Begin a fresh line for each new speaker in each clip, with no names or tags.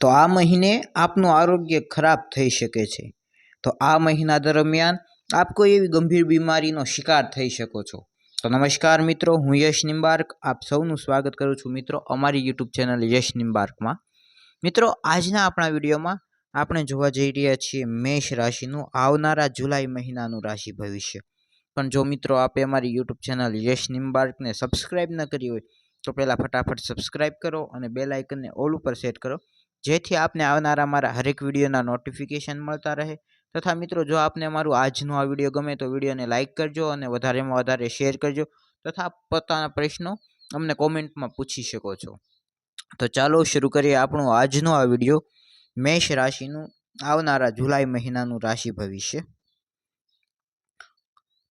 તો આ મહિને આપનું આરોગ્ય ખરાબ થઈ શકે છે। તો આ મહિના દરમિયાન આપ કોઈ એવી ગંભીર બીમારીનો શિકાર થઈ શકો છો। તો નમસ્કાર મિત્રો, હું યશ નિમ્બાર્ક આપ સૌનું સ્વાગત કરું છું મિત્રો અમારી યુટ્યુબ ચેનલ યશ નિમ્બાર્કમાં। મિત્રો, આજના આપણા વિડીયોમાં આપણે જોવા જઈ રહ્યા છીએ મેષ રાશિનું આવનારા જુલાઈ મહિનાનું રાશિ ભવિષ્ય। પણ જો મિત્રો આપે અમારી યુટ્યુબ ચેનલ યશ નિમ્બાર્કને સબસ્ક્રાઇબ ન કરી હોય તો પહેલાં ફટાફટ સબસ્ક્રાઇબ કરો અને બેલ આઇકનને ઓલ ઉપર સેટ કરો, જેથી આપને આવનારા મારા હરેક વિડીયોના નોટિફિકેશન મળતા રહે। તથા મિત્રો, જો આપને અમારું આજનો આ વિડીયો ગમે તો વિડીયોને લાઇક કરજો અને વધારેમાં વધારે શેર કરજો તથા પોતાના પ્રશ્નો અમને કોમેન્ટમાં પૂછી શકો છો। તો ચાલો શરૂ કરીએ આપણો આજનો આ વિડીયો મેષ રાશિનું આવનારા જુલાઈ મહિનાનું રાશિ ભવિષ્ય।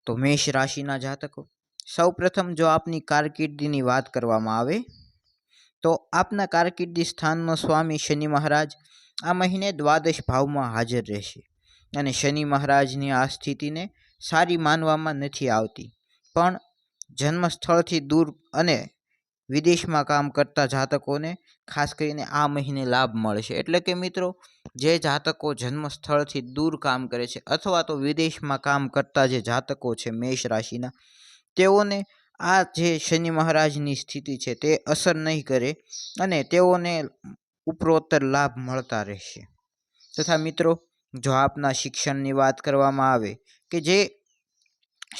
તો મેષ રાશિના જાતકો, સૌપ્રથમ જો આપની કારકિર્દીની વાત કરવામાં આવે તો આપના કારકિર્દી સ્થાનનો સ્વામી શનિ મહારાજ આ મહિને દ્વાદશ ભાવમાં હાજર રહેશે અને શનિ મહારાજની આ સ્થિતિને સારી માનવામાં નથી આવતી, પણ જન્મસ્થળથી દૂર અને વિદેશમાં કામ કરતા જાતકોને ખાસ કરીને આ મહિને લાભ મળશે। એટલે કે મિત્રો, જે જાતકો જન્મસ્થળથી દૂર કામ કરે છે અથવા તો વિદેશમાં કામ કરતા જે જાતકો છે મેષ રાશિના, તેઓને આ જે શનિ મહારાજની સ્થિતિ છે તે અસર નહીં કરે અને તેઓને ઉપરોત્તર લાભ મળતા રહેશે। તથા મિત્રો, જો આપના શિક્ષણની વાત કરવામાં આવે કે જે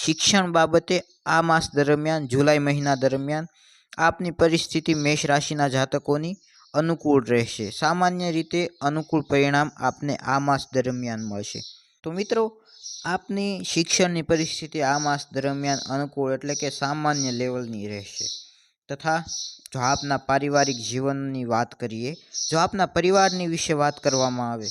શિક્ષણ બાબતે આ માસ દરમિયાન જુલાઈ મહિના દરમિયાન આપની પરિસ્થિતિ મેષ રાશિના જાતકોની અનુકૂળ રહેશે। સામાન્ય રીતે અનુકૂળ પરિણામ આપને આ માસ દરમિયાન મળશે। તો મિત્રો, આપની શિક્ષણની પરિસ્થિતિ આ માસ દરમિયાન અનુકૂળ એટલે કે સામાન્ય લેવલની રહેશે। તથા જો આપના પારિવારિક જીવનની વાત કરીએ, જો આપના પરિવારની વિશે વાત કરવામાં આવે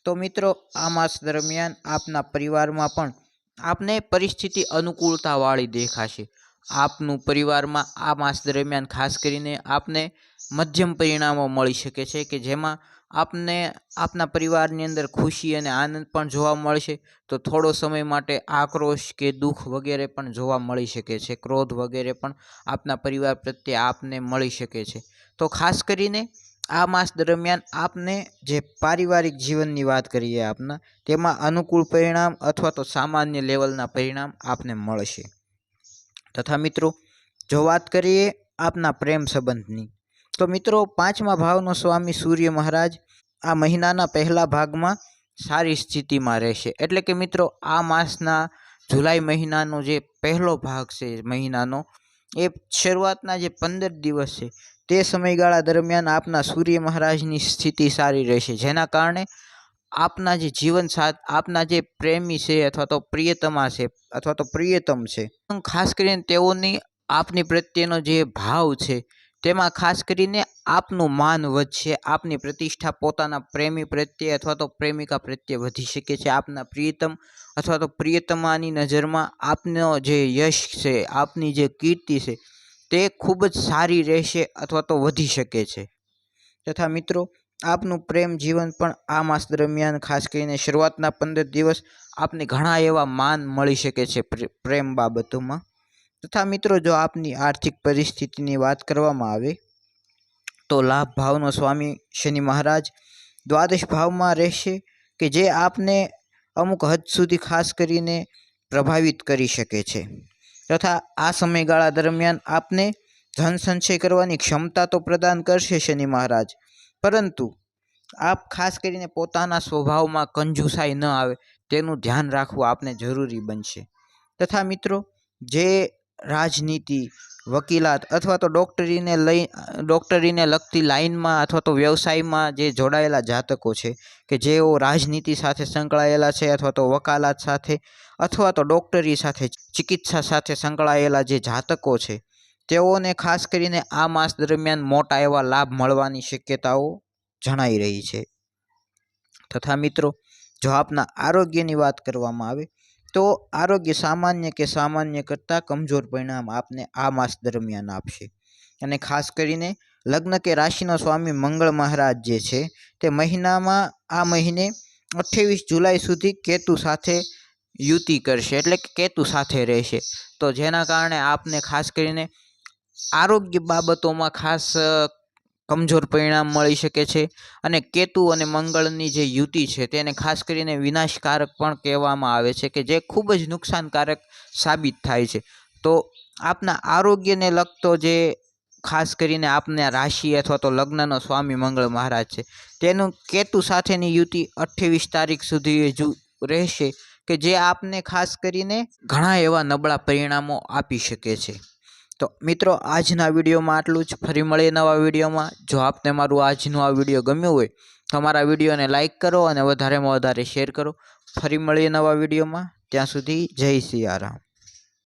તો મિત્રો, આ માસ દરમિયાન આપના પરિવારમાં પણ આપને પરિસ્થિતિ અનુકૂળતાવાળી દેખાશે। આપનું પરિવારમાં આ માસ દરમિયાન ખાસ કરીને આપને મધ્યમ પરિણામો મળી શકે છે કે જેમાં આપને આપના પરિવારની અંદર ખુશી અને આનંદ પણ જોવા મળશે, તો થોડો સમય માટે આક્રોશ કે દુઃખ વગેરે પણ જોવા મળી શકે છે, ક્રોધ વગેરે પણ આપના પરિવાર પ્રત્યે આપને મળી શકે છે। તો ખાસ કરીને આ માસ દરમિયાન આપને જે પારિવારિક જીવનની વાત કરીએ આપના, તેમાં અનુકૂળ પરિણામ અથવા તો સામાન્ય લેવલના પરિણામ આપને મળશે। તથા મિત્રો, જો વાત કરીએ આપના પ્રેમ સંબંધની, તો મિત્રો પાંચમા ભાવનો સ્વામી સૂર્ય મહારાજ આ મહિનાના પહેલા ભાગમાં સારી સ્થિતિમાં રહેશે। એટલે કે મિત્રો, આ માસના જુલાઈ મહિનાનો જે પહેલો ભાગ છે મહિનાનો, એ શરૂઆતના જે 15 દિવસ છે તે સમયગાળા દરમિયાન આપના સૂર્ય મહારાજની સ્થિતિ સારી રહેશે, જેના કારણે આપના જે આપના જે પ્રેમી છે અથવા તો પ્રિયતમા છે અથવા તો પ્રિયતમ છે, ખાસ કરીને તેઓની આપની પ્રત્યેનો જે ભાવ છે તેમાં ખાસ કરીને આપનું માન વધશે, આપની પ્રતિષ્ઠા પોતાના પ્રેમી પ્રત્યે અથવા તો પ્રેમિકા પ્રત્યે વધી શકે છે। આપના પ્રિયતમ અથવા તો પ્રિયતમાની નજરમાં આપનો જે યશ છે, આપની જે કીર્તિ છે તે ખૂબ જ સારી રહેશે અથવા તો વધી શકે છે। તથા મિત્રો, આપનું પ્રેમ જીવન પણ આ માસ દરમિયાન ખાસ કરીને શરૂઆતના 15 દિવસ આપને ઘણા એવા માન મળી શકે છે પ્રેમ બાબતોમાં। તથા મિત્રો, જો આપની આર્થિક પરિસ્થિતિની વાત કરવામાં આવે તો લાભ ભાવનો સ્વામી શનિ મહારાજ દ્વાદશ ભાવમાં રહેશે કે જે આપને અમુક હદ સુધી ખાસ કરીને પ્રભાવિત કરી શકે છે। તથા આ સમયગાળા દરમિયાન આપને ધન સંચય કરવાની ક્ષમતા તો પ્રદાન કરશે શનિ મહારાજ, પરંતુ આપ ખાસ કરીને પોતાના સ્વભાવમાં કંજુસાઈ ન આવે તેનું ધ્યાન રાખવું આપને જરૂરી બનશે। તથા મિત્રો, જે રાજનીતિ, વકીલાત અથવા તો ડૉક્ટરીને લગતી લાઇનમાં અથવા તો વ્યવસાયમાં જે જોડાયેલા જાતકો છે કે જેઓ રાજનીતિ સાથે સંકળાયેલા છે અથવા તો વકાલાત સાથે અથવા તો ડૉક્ટરી સાથે, ચિકિત્સા સાથે સંકળાયેલા જે જાતકો છે, તેઓને ખાસ કરીને આ માસ દરમિયાન મોટા એવા લાભ મળવાની શક્યતાઓ જણાઈ રહી છે। તથા મિત્રો, જો આપના આરોગ્યની વાત કરવામાં આવે તો આરોગ્ય સામાન્ય કે સામાન્ય કરતાં કમજોર પરિણામ આપને આ માસ દરમિયાન આપશે। અને ખાસ કરીને લગ્ન કે રાશિનો સ્વામી મંગળ મહારાજ જે છે તે આ મહિને 28 જુલાઈ સુધી કેતુ સાથે યુતિ કરશે, એટલે કે કેતુ સાથે રહેશે। તો જેના કારણે આપને ખાસ કરીને આરોગ્ય બાબતોમાં ખાસ કમજોર પરિણામ મળી શકે છે અને કેતુ અને મંગળની જે યુતિ છે તેને ખાસ કરીને વિનાશકારક પણ કહેવામાં આવે છે કે જે ખૂબ જ નુકસાનકારક સાબિત થાય છે। તો આપના આરોગ્યને લગતો જે ખાસ કરીને આપના રાશિ અથવા તો લગ્નનો સ્વામી મંગળ મહારાજ છે તેનું કેતુ સાથેની યુતિ 28 તારીખ સુધી રહેશે કે જે આપને ખાસ કરીને ઘણા એવા નબળા પરિણામો આપી શકે છે। તો મિત્રો આજના વિડીયોમાં આટલું જ। ફરી મળીએ નવા વિડીયોમાં। જો આપને મારું આજનું આ વિડીયો ગમ્યું હોય તો મારા વિડીયોને લાઇક કરો અને વધારેમાં વધારે શેર કરો। ફરી મળીએ નવા વિડીયોમાં। ત્યાં સુધી જય સિયારામ।